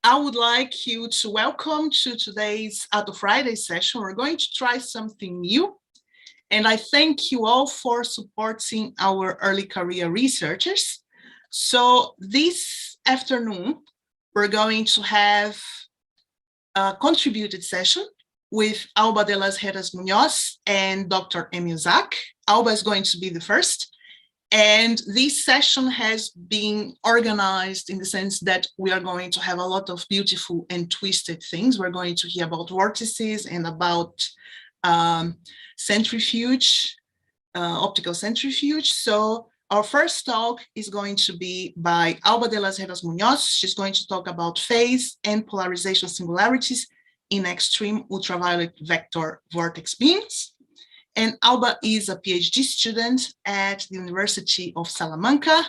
I would like you to welcome to today's Atto Fridays session. We're going to try something new. And I thank you all for supporting our early career researchers. So this afternoon, we're going to have a contributed session with Alba de las Heras Munoz and Dr. Emil Zak. Alba is going to be the first. And this session has been organized in the sense that we are going to have a lot of beautiful and twisted things. We're going to hear about vortices and about centrifuge, optical centrifuge. So our first talk is going to be by Alba de las Heras Munoz. She's going to talk about phase and polarization singularities in extreme ultraviolet vector-vortex beams. And Alba is a PhD student at the University of Salamanca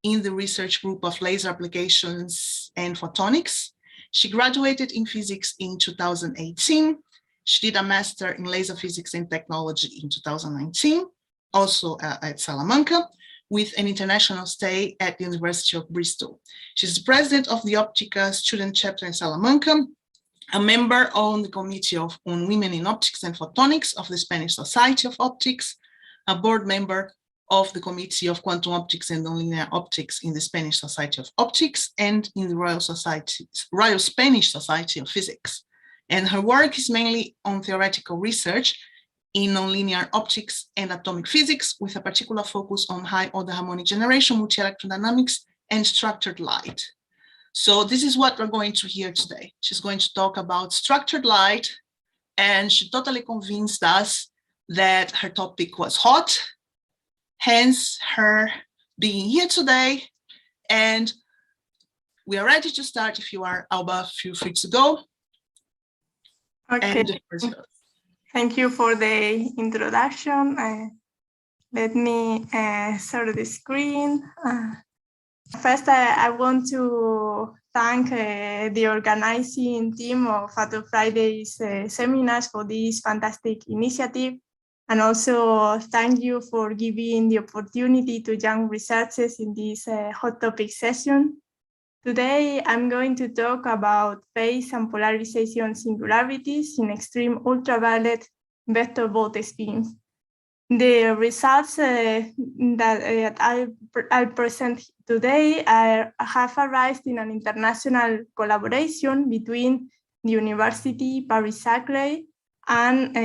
in the research group of laser applications and photonics. She graduated in physics in 2018. She did a master in laser physics and technology in 2019, also at Salamanca, with an international stay at the University of Bristol. She's the president of the Optica student chapter in Salamanca, a member on the Committee on Women in Optics and Photonics of the Spanish Society of Optics, a board member of the Committee of Quantum Optics and Nonlinear Optics in the Spanish Society of Optics and in the Royal Spanish Society of Physics. And her work is mainly on theoretical research in nonlinear optics and atomic physics, with a particular focus on high-order harmonic generation, multi-electrodynamics, and structured light. So this is what we're going to hear today. She's going to talk about structured light, and she totally convinced us that her topic was hot, hence her being here today. And we are ready to start. If you are, Alba, feel free to go. Okay. Thank you for the introduction. Let me share the screen. First, I want to thank the organizing team of Atto Fridays Seminars for this fantastic initiative, and also thank you for giving the opportunity to young researchers in this hot topic session. Today, I'm going to talk about phase and polarization singularities in extreme ultraviolet vector-vortex beams. The results that I'll present today have arisen in an international collaboration between the University Paris-Saclay and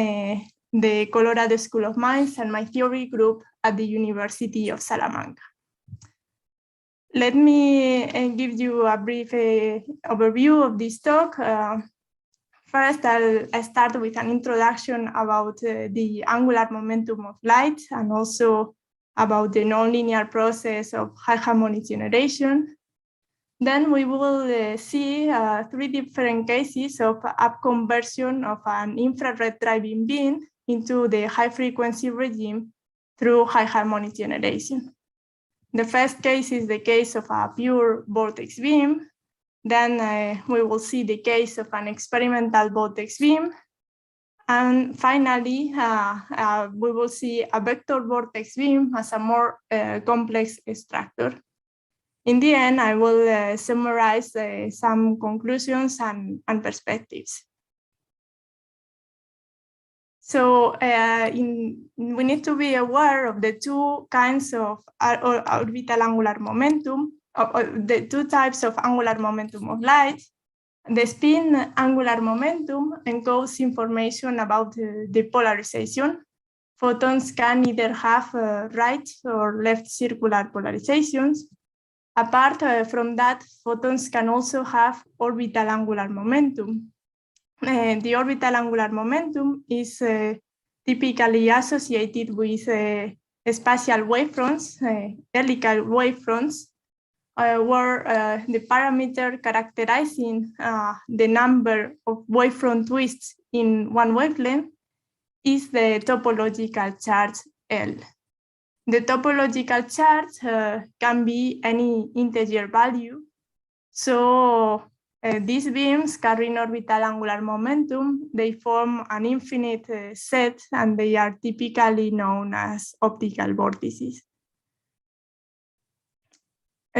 the Colorado School of Mines and my theory group at the University of Salamanca. Let me give you a brief overview of this talk. First, I'll start with an introduction about the angular momentum of light and also about the nonlinear process of high harmonic generation. Then we will see 3 different cases of upconversion of an infrared driving beam into the high frequency regime through high harmonic generation. The first case is the case of a pure vortex beam. Then we will see the case of an experimental vortex beam. And finally, we will see a vector vortex beam as a more complex structure. In the end, I will summarize some conclusions and perspectives. So we need to be aware of the 2 kinds of orbital angular momentum, the 2 types of angular momentum of light. The spin angular momentum encodes information about the polarization. Photons can either have right or left circular polarizations. Apart from that, photons can also have orbital angular momentum. The orbital angular momentum is typically associated with spatial wavefronts, helical wavefronts, where the parameter characterizing the number of wavefront twists in one wavelength is the topological charge L. The topological charge can be any integer value. So these beams carrying orbital angular momentum, they form an infinite set, and they are typically known as optical vortices.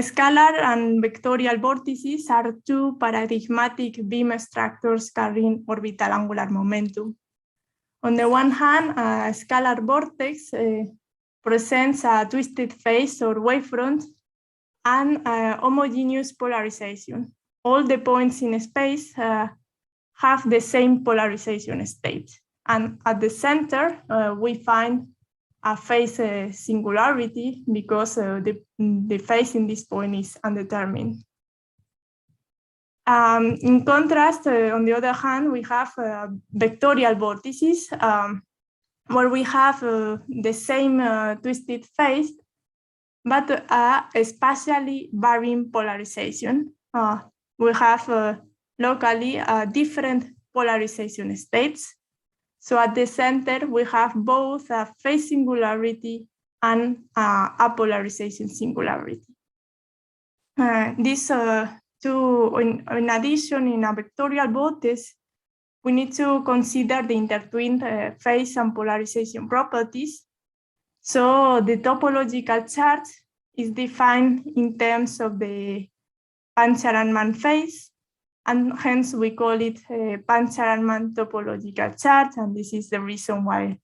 Scalar and vectorial vortices are two paradigmatic beam structures carrying orbital angular momentum. On the one hand, a scalar vortex presents a twisted phase or wavefront and a homogeneous polarization. All the points in space have the same polarization state. And at the center, we find a phase singularity because the phase in this point is undetermined. In contrast, on the other hand, we have vectorial vortices where we have the same twisted phase, but a spatially varying polarization. We have locally different polarization states. So at the center, we have both a phase singularity and a polarization singularity. These two, in addition, in a vectorial vortex, we need to consider the intertwined phase and polarization properties. So the topological chart is defined in terms of the Pancharan-Mann phase, and hence we call it a Pancharan-Mann topological chart, and this is the reason why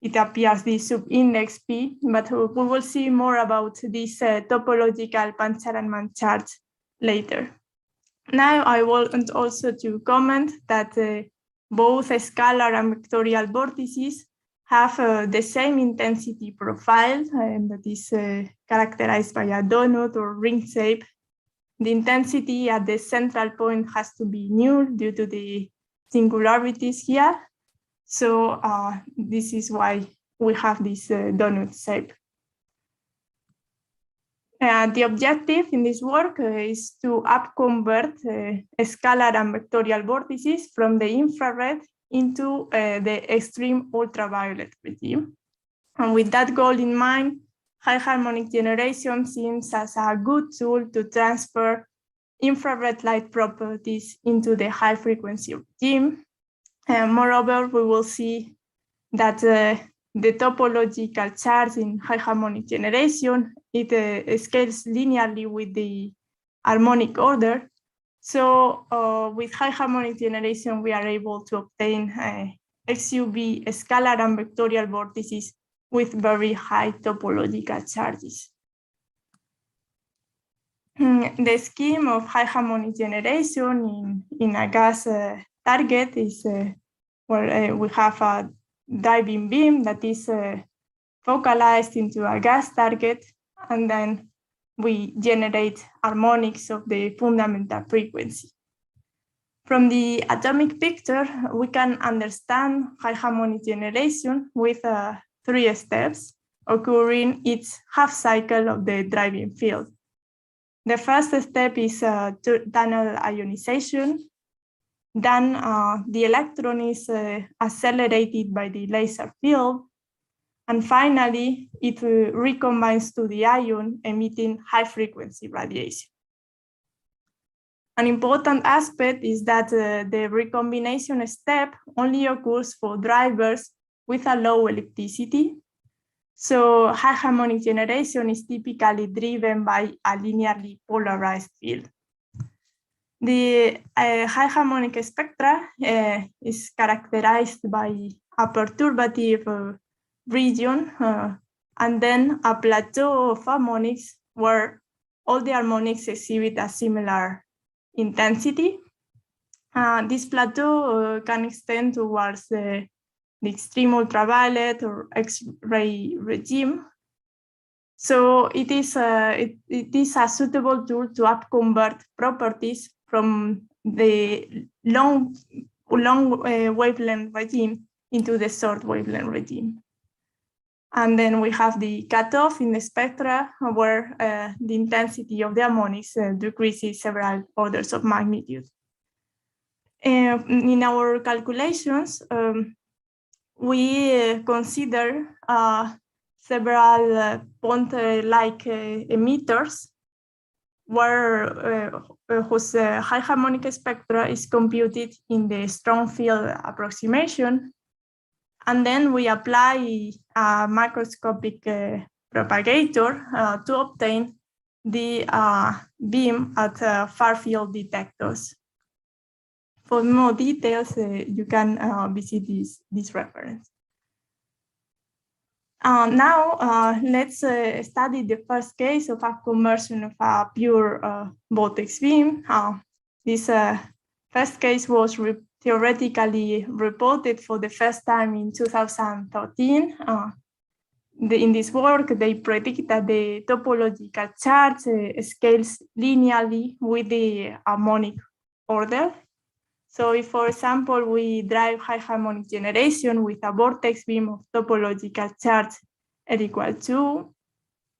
it appears this subindex P, but we will see more about this topological Pancharan-Mann chart later. Now I want also to comment that both scalar and vectorial vortices have the same intensity profile, and that is characterized by a donut or ring shape. The intensity at the central point has to be null due to the singularities here. So this is why we have this donut shape. The objective in this work is to upconvert scalar and vectorial vortices from the infrared into the extreme ultraviolet regime. And with that goal in mind, high harmonic generation seems as a good tool to transfer infrared light properties into the high frequency regime. And moreover, we will see that the topological chart in high harmonic generation, it scales linearly with the harmonic order. So with high harmonic generation, we are able to obtain XUV scalar and vectorial vortices with very high topological charges. The scheme of high harmonic generation in a gas target is where we have a driving beam that is focalized into a gas target, and then we generate harmonics of the fundamental frequency. From the atomic picture, we can understand high harmonic generation with 3 steps occurring each half cycle of the driving field. The first step is tunnel ionization. Then the electron is accelerated by the laser field. And finally, it recombines to the ion, emitting high frequency radiation. An important aspect is that the recombination step only occurs for drivers with a low ellipticity. So high harmonic generation is typically driven by a linearly polarized field. The high harmonic spectra is characterized by a perturbative region and then a plateau of harmonics where all the harmonics exhibit a similar intensity. This plateau can extend towards the extreme ultraviolet or X-ray regime. So it is a suitable tool to upconvert properties from the long wavelength regime into the short wavelength regime. And then we have the cutoff in the spectra where the intensity of the harmonics decreases several orders of magnitude. In our calculations, we consider several point-like emitters where whose high harmonic spectra is computed in the strong field approximation. And then we apply a macroscopic propagator to obtain the beam at far field detectors. For more details, you can visit this reference. Now, let's study the first case of a conversion of a pure vortex beam. This first case was theoretically reported for the first time in 2013. In this work, they predict that the topological charge scales linearly with the harmonic order. So if, for example, we drive high harmonic generation with a vortex beam of topological charge L equal 2,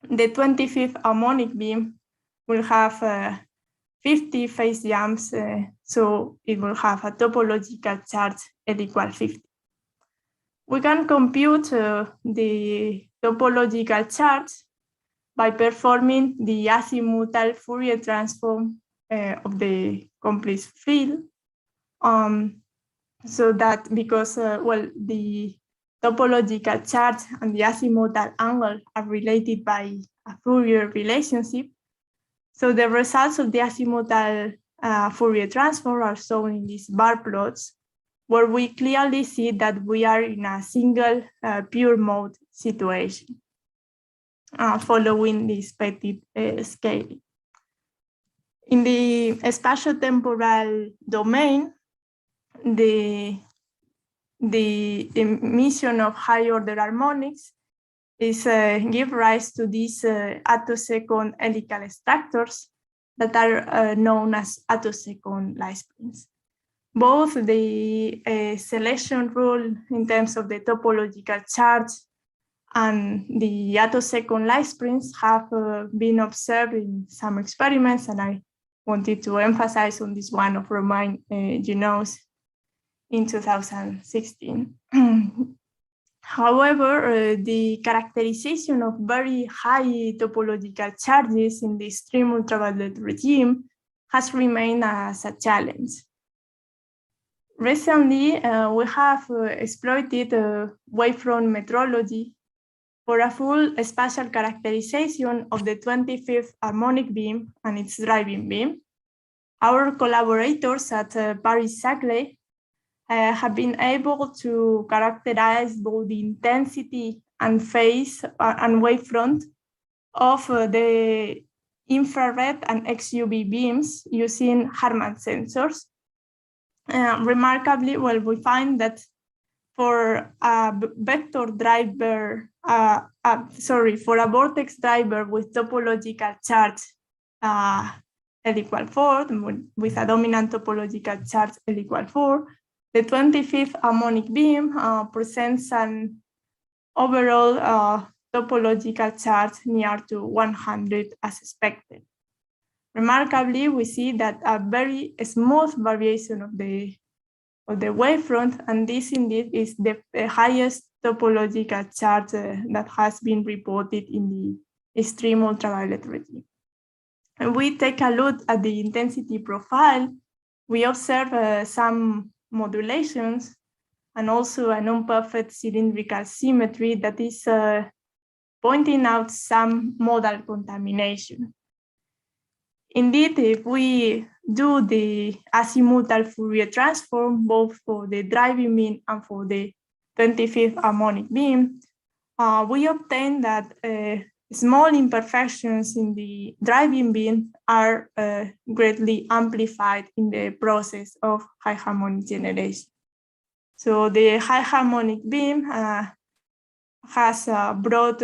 the 25th harmonic beam will have 50 phase jumps, so it will have a topological charge L equal 50. We can compute the topological charge by performing the azimuthal Fourier transform of the complete field. So that because, well, the topological charge and the azimuthal angle are related by a Fourier relationship. So the results of the azimuthal Fourier transform are shown in these bar plots, where we clearly see that we are in a single pure mode situation following the expected scaling. In the spatio-temporal domain, the emission of high order harmonics is give rise to these Autosecond helical structures that are known as Autosecond light springs. Both the selection rule in terms of the topological charge and the Autosecond light springs have been observed in some experiments, and I wanted to emphasize on this one of Romain Munoz in 2016. However, the characterization of very high topological charges in the extreme ultraviolet regime has remained as a challenge. Recently, we have exploited wavefront metrology for a full spatial characterization of the 25th harmonic beam and its driving beam. Our collaborators at Paris-Saclay have been able to characterize both the intensity and phase and wavefront of the infrared and XUV beams using Harman sensors. Remarkably, well, we find that for a vector driver, for a vortex driver with topological charge L equal 4, with a dominant topological charge L equal 4, the 25th harmonic beam presents an overall topological charge near to 100 as expected. Remarkably, we see that a very smooth variation of the wavefront, and this indeed is the highest topological charge that has been reported in the extreme ultraviolet regime. And we take a look at the intensity profile. We observe some modulations and also an imperfect cylindrical symmetry that is pointing out some modal contamination. Indeed, if we do the azimuthal Fourier transform, both for the driving beam and for the 25th harmonic beam, we obtain that small imperfections in the driving beam are greatly amplified in the process of high harmonic generation. So the high harmonic beam has a broad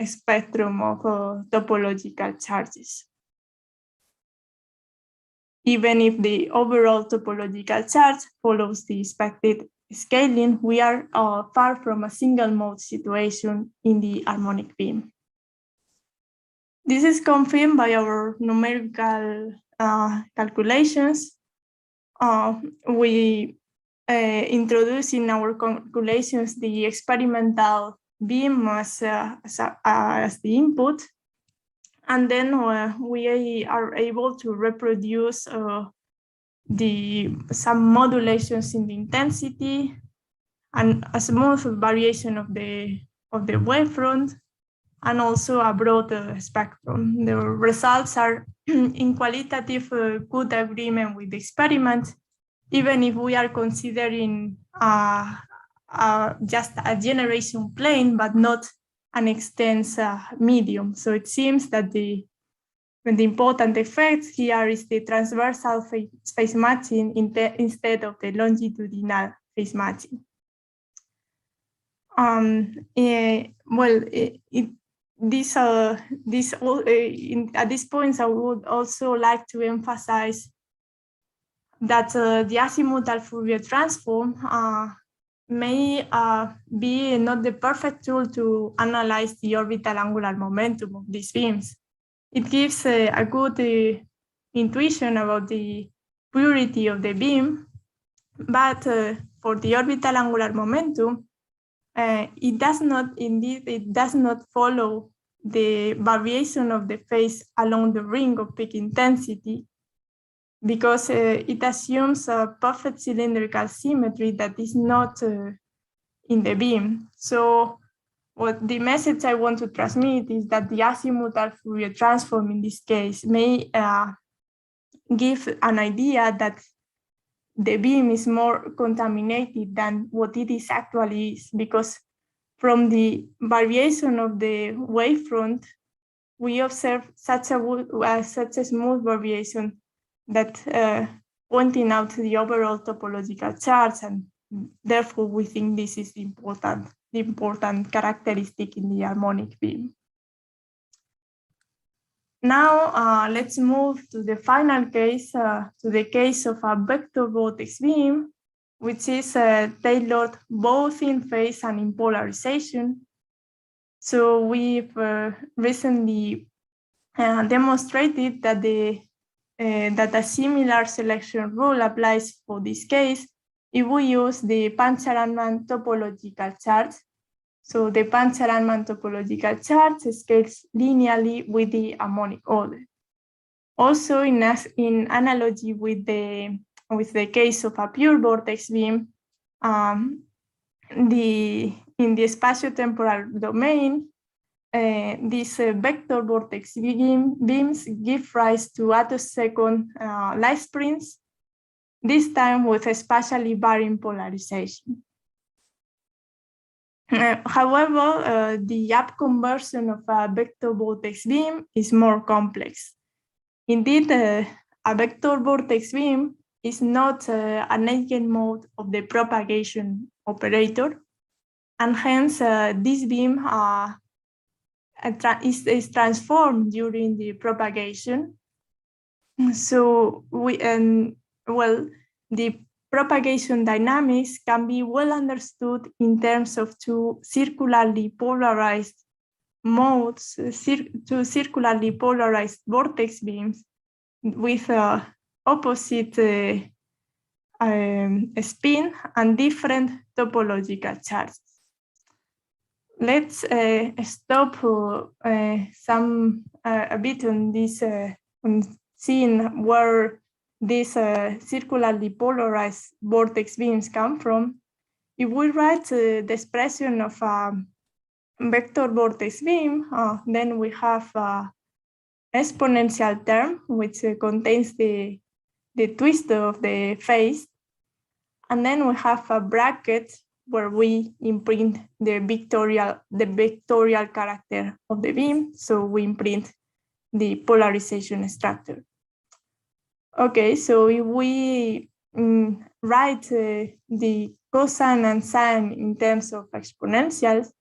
spectrum of topological charges. Even if the overall topological charge follows the expected scaling, we are far from a single mode situation in the harmonic beam. This is confirmed by our numerical calculations. We introduce in our calculations the experimental beam as the input, and then we are able to reproduce some modulations in the intensity and a smooth variation of the wavefront, and also a broad spectrum. The results are in qualitative good agreement with the experiment, even if we are considering just a generation plane, but not an extensive medium. So it seems that the important effect here is the transversal phase matching instead of the longitudinal phase matching. At this point, I would also like to emphasize that the azimuthal Fourier transform may be not the perfect tool to analyze the orbital angular momentum of these beams. It gives a good intuition about the purity of the beam, but for the orbital angular momentum, it does not follow the variation of the phase along the ring of peak intensity, because it assumes a perfect cylindrical symmetry that is not in the beam. So what the message I want to transmit is that the azimuthal Fourier transform in this case may give an idea that the beam is more contaminated than what it is actually is, because from the variation of the wavefront, we observe such a smooth variation that pointing out the overall topological charge, and therefore we think this is the important characteristic in the harmonic beam. Now let's move to the final case, to the case of a Vector-Vortex beam, which is tailored both in phase and in polarization. So we've recently demonstrated that a similar selection rule applies for this case if we use the Pancher-Raman topological chart. So the Pancher-Raman topological chart scales linearly with the harmonic order. Also, in analogy with the case of a pure vortex beam, in the spatiotemporal domain, these Vector-Vortex beams give rise to Autosecond light sprints, this time with a spatially varying polarization. However, the upconversion of a Vector-Vortex beam is more complex. Indeed, a Vector-Vortex beam is not an eigenmode of the propagation operator, and hence this beam is transformed during the propagation. So the propagation dynamics can be well understood in terms of two circularly polarized modes, two circularly polarized vortex beams with opposite spin and different topological charges. Let's stop a bit on this seeing where these circularly polarized vortex beams come from. If we write the expression of a Vector-Vortex beam, then we have an exponential term which contains the twist of the phase, and then we have a bracket where we imprint the vectorial character of the beam. So we imprint the polarization structure. Okay, so if we write the cosine and sine in terms of exponentials,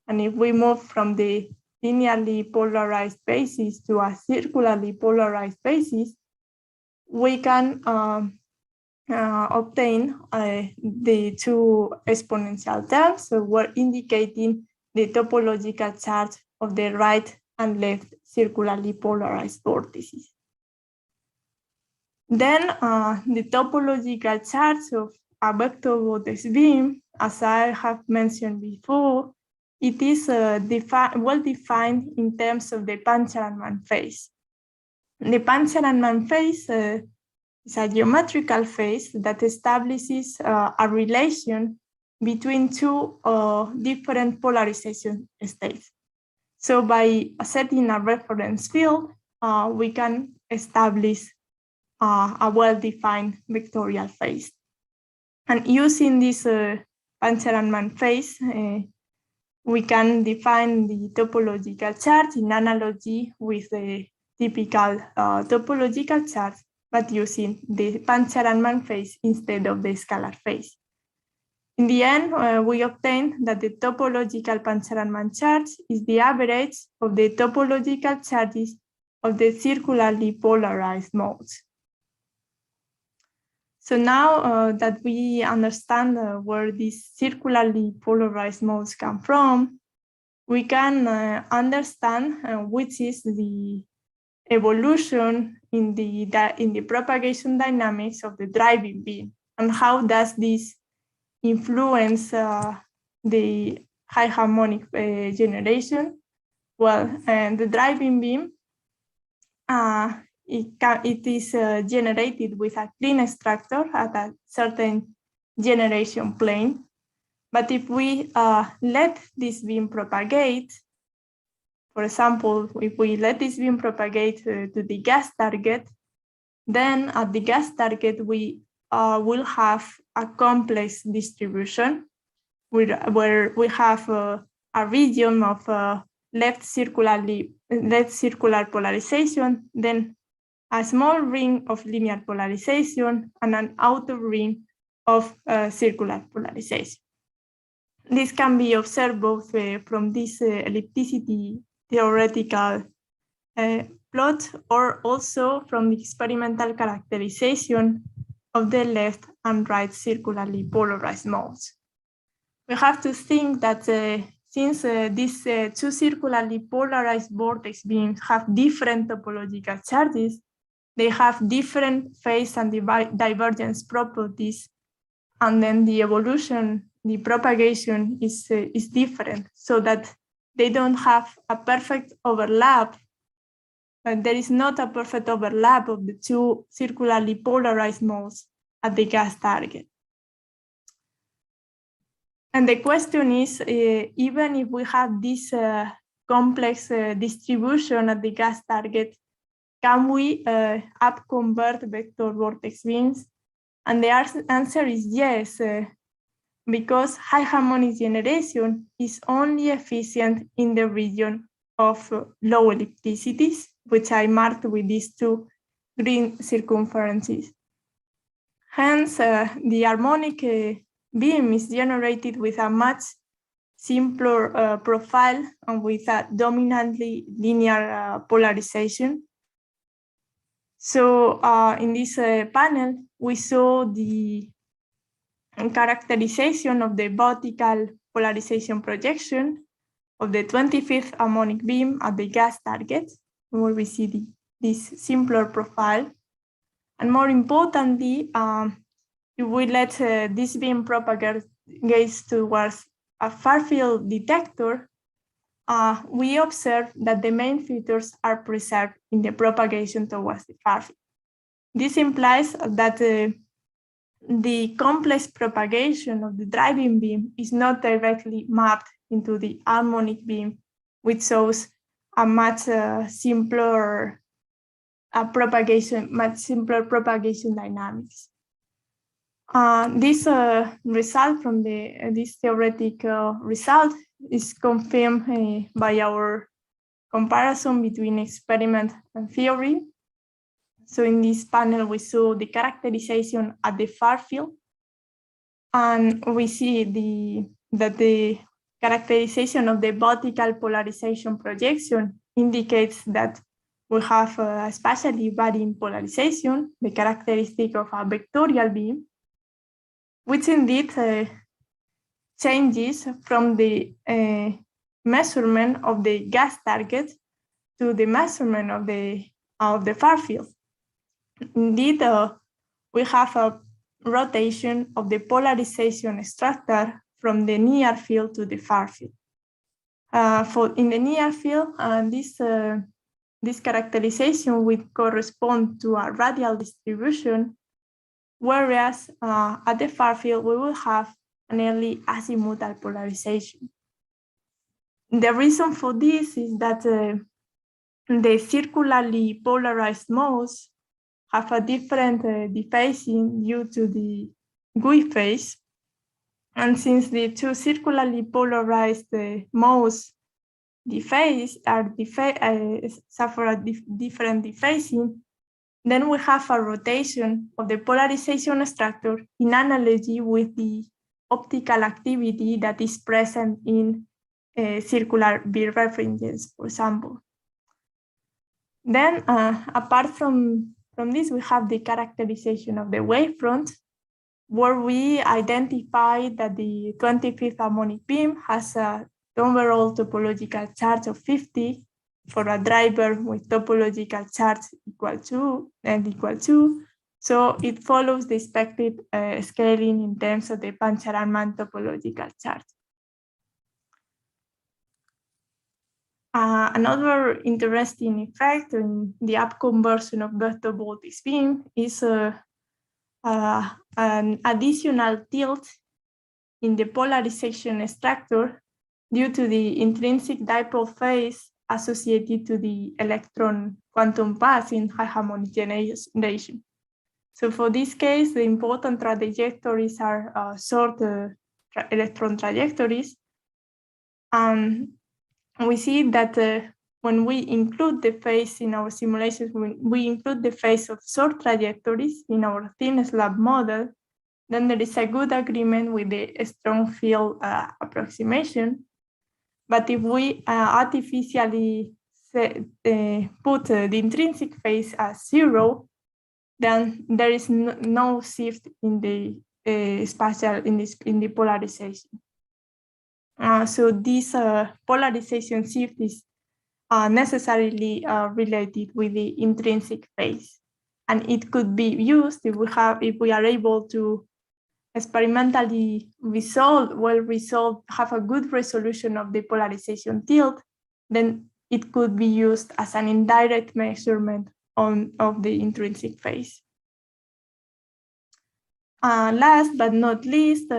and if we move from the linearly polarized basis to a circularly polarized basis, we can obtain the two exponential terms. So we're indicating the topological charge of the right and left circularly polarized vortices. Then the topological charge of a Vector-Vortex beam, as I have mentioned before, it is well defined in terms of the Pancher-Raman phase. The Pancher-Raman phase is a geometrical phase that establishes a relation between two different polarization states. So by setting a reference field, we can establish a well-defined vectorial phase. And using this Pancher-Raman phase, we can define the topological chart in analogy with the typical topological chart, but using the Pancher-Raman phase instead of the scalar phase. In the end, we obtain that the topological Pancher-Raman chart is the average of the topological charges of the circularly polarized modes. So now that we understand where these circularly polarized modes come from, we can understand which is the evolution in the propagation dynamics of the driving beam, and how does this influence the high harmonic generation. Well, the driving beam, it is generated with a clean structure at a certain generation plane. But if we let this beam propagate, for example, if we let this beam propagate to the gas target, then at the gas target, we will have a complex distribution where we have a region of left circular polarization, then a small ring of linear polarization, and an outer ring of circular polarization. This can be observed both from this ellipticity theoretical plot, or also from the experimental characterization of the left and right circularly polarized modes. We have to think that since these two circularly polarized vortex beams have different topological charges, they have different phase and divergence properties, and then the evolution, the propagation is different, so that they don't have a perfect overlap. There is not a perfect overlap of the two circularly polarized modes at the gas target. And the question is, even if we have this complex distribution at the gas target, can we upconvert vector-vortex beams? And the answer is yes, because high harmonic generation is only efficient in the region of low ellipticities, which I marked with these two green circumferences. Hence, the harmonic beam is generated with a much simpler profile and with a dominantly linear polarization. So in this panel, we saw the characterization of the vertical polarization projection of the 25th harmonic beam at the gas target, where we see this simpler profile. And more importantly, if we let this beam propagate towards a far-field detector, we observe that the main features are preserved in the propagation towards the far field. This implies that the complex propagation of the driving beam is not directly mapped into the harmonic beam, which shows a much simpler propagation dynamics. This result from this theoretical result is confirmed by our comparison between experiment and theory. So in this panel, we saw the characterization at the far field, and we see that the characterization of the vertical polarization projection indicates that we have a spatially varying polarization, the characteristic of a vectorial beam, which indeed changes from the measurement of the gas target to the measurement of the far field. Indeed, we have a rotation of the polarization structure from the near field to the far field. In the near field, this characterization would correspond to a radial distribution, whereas at the far field, we will have a nearly azimuthal polarization. The reason for this is that the circularly polarized modes have a different dephasing due to the GUI phase. And since the two circularly polarized modes suffer a different dephasing, then we have a rotation of the polarization structure in analogy with the optical activity that is present in circular birefringence, for example. Then, apart from this, we have the characterization of the wavefront, where we identify that the 25th harmonic beam has an overall topological charge of 50 for a driver with topological charge equal to. So it follows the expected scaling in terms of the Pancharan topological charge. Another interesting effect in the upconversion of Vector-Vortex beam is an additional tilt in the polarization structure due to the intrinsic dipole phase associated to the electron quantum path in high harmonic generation. So for this case, the important trajectories are short electron trajectories. We see that when we include the phase in our simulations, when we include the phase of short trajectories in our thin slab model, then there is a good agreement with the strong field approximation. But if we artificially put the intrinsic phase as 0, then there is no shift in the in the polarization. So this polarization shift is necessarily related with the intrinsic phase, and it could be used if we are able to experimentally have a good resolution of the polarization tilt, then it could be used as an indirect measurement of the intrinsic phase. Last but not least,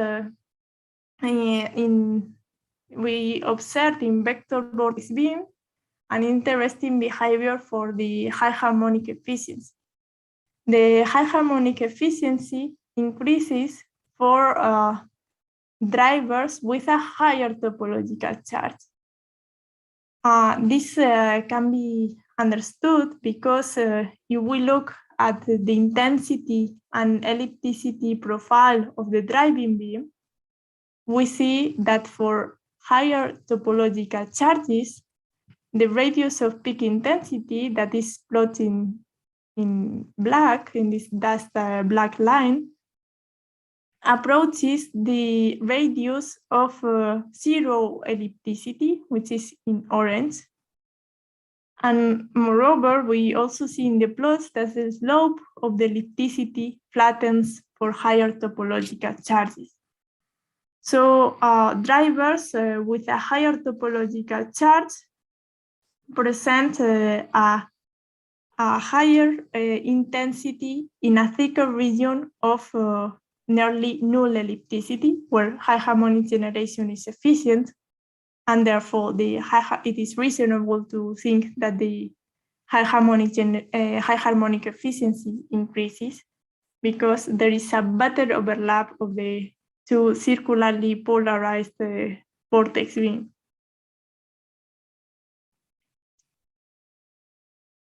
we observed in Vector-Vortex beam an interesting behavior for the high harmonic efficiency. The high harmonic efficiency increases for drivers with a higher topological charge. This can be understood because if we look at the intensity and ellipticity profile of the driving beam, we see that for higher topological charges, the radius of peak intensity that is plotted in black, in this dashed black line, approaches the radius of zero ellipticity, which is in orange. And moreover, we also see in the plots that the slope of the ellipticity flattens for higher topological charges. So drivers with a higher topological charge present a higher intensity in a thicker region of nearly null ellipticity, where high harmonic generation is efficient, and therefore it is reasonable to think that the high harmonic efficiency increases because there is a better overlap of the two circularly polarized vortex beams.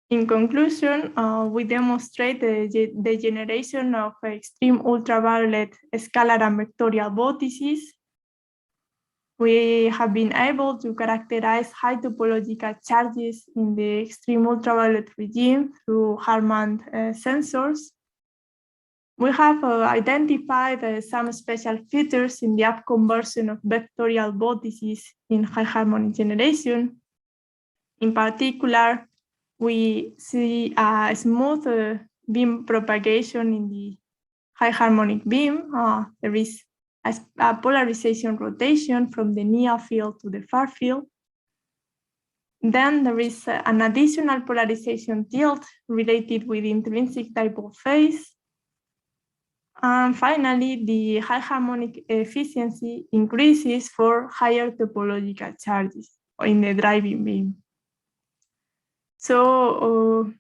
In conclusion, we demonstrate the generation of extreme ultraviolet scalar and vectorial vortices. We have been able to characterize high topological charges in the extreme ultraviolet regime through Harman sensors. We have identified some special features in the upconversion of vectorial vortices in high harmonic generation. In particular, we see a smooth beam propagation in the high harmonic beam. There is a polarization rotation from the near field to the far field. Then there is an additional polarization tilt related with intrinsic dipole phase. And finally, the high harmonic efficiency increases for higher topological charges. in the driving beam. So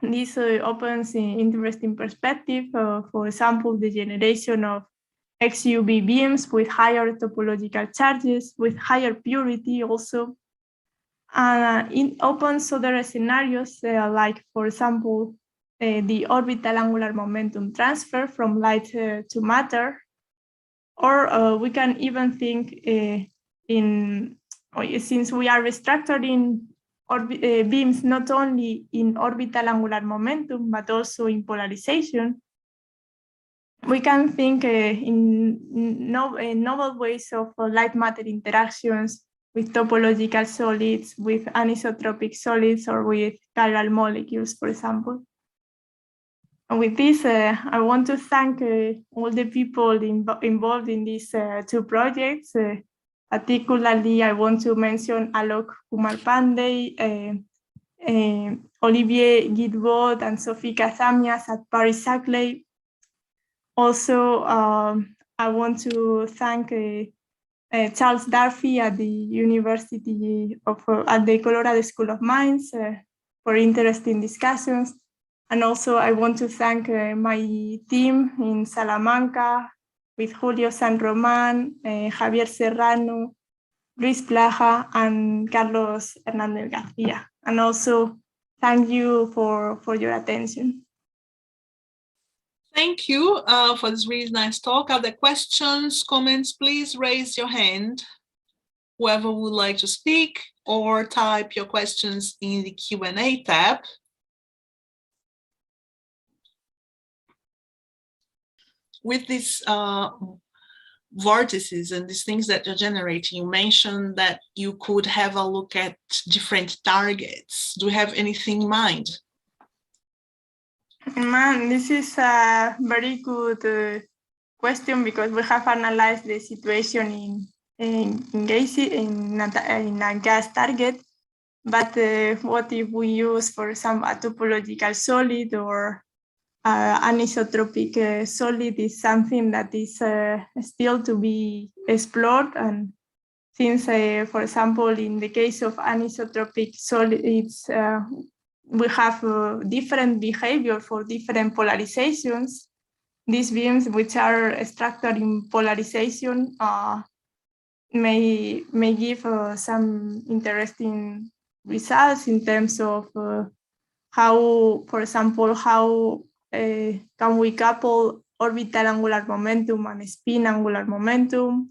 this opens an interesting perspective, for example, the generation of XUV beams with higher topological charges, with higher purity also. It opens other scenarios, like, for example, the orbital angular momentum transfer from light to matter. Or we can even think since we are restructuring beams not only in orbital angular momentum, but also in polarization, we can think in novel ways of light-matter interactions with topological solids, with anisotropic solids, or with chiral molecules, for example. And with this, I want to thank all the people involved in these two projects. Particularly, I want to mention Alok Kumar Pandey, Olivier Guidbaud, and Sophie Kazamias at Paris Saclay. Also, I want to thank Charles Darby at the University of at the Colorado School of Mines for interesting discussions. And also, I want to thank my team in Salamanca with Julio San Roman, Javier Serrano, Luis Plaja, and Carlos Hernández García. And also, thank you for your attention. Thank you for this really nice talk. Are there questions, comments? Please raise your hand, whoever would like to speak, or type your questions in the Q&A tab. With these vortices and these things that you're generating, you mentioned that you could have a look at different targets. Do you have anything in mind? Man, this is a very good question, because we have analyzed the situation in a gas target. But what if we use, for example, a topological solid or anisotropic solid is something that is still to be explored. And since, for example, in the case of anisotropic solids, we have different behavior for different polarizations. These beams, which are structured in polarization, may give some interesting results in terms of how, for example, how can we couple orbital angular momentum and spin angular momentum?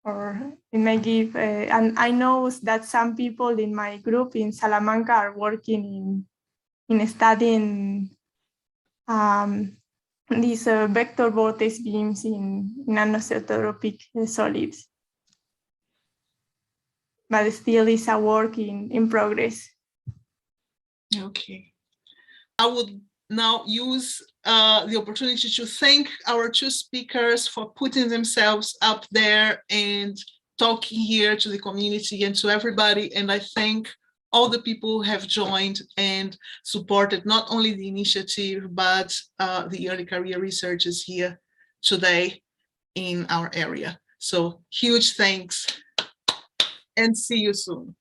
Or it may give, and I know that some people in my group in Salamanca are working in studying these Vector-Vortex beams in anisotropic solids. But still is a work in progress. Okay. I would now use the opportunity to thank our two speakers for putting themselves up there and talking here to the community and to everybody. And I thank all the people who have joined and supported not only the initiative, but the early career researchers here today in our area. So huge thanks and see you soon.